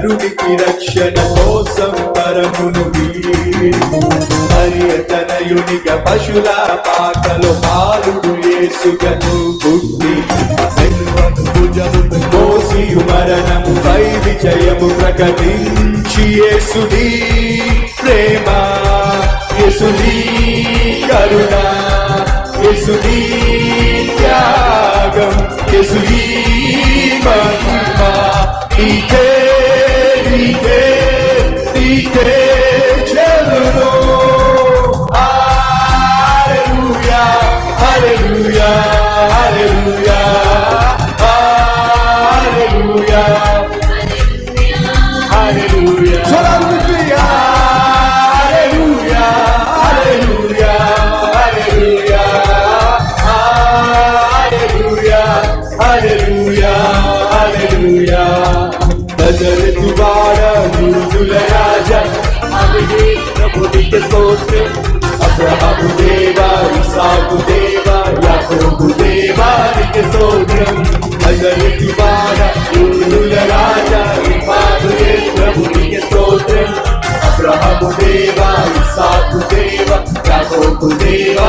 నరుడికి రక్షణ కోసం పరమును వీడి హరియతనయునిగా పశుల పాకలో పాలుడు యేసుగను పుట్టి సెల్వను భుజమును మోసియు మరణముపై విజయము ప్రకటించి యేసుని ప్రేమ యేసుని కరుణ యేసుని త్యాగం యేసుని మహిమ నీకే నీకే నీకే చెల్లును హల్లెలూయా హల్లెలూయా హల్లెలూయా హల్లెలూయా హల్లెలూయా హల్లెలూయా హల్లెలూయా హల్లెలూయా హల్లెలూయా హల్లెలూయా హల్లెలూయా నజరేతు వాడా యూదుల రాజా ప్రభునికి స్తోత్రం అబ్రహాము దేవా ఇస్సాకు దేవా యాకోబు దేవా నీకే స్తోత్రం నజరేతు వాడా యూదుల రాజా ఇమ్మానుయేల్ ప్రభునికి స్తోత్రం అబ్రహాము దేవా ఇస్సాకు దేవా యాకోబు దేవా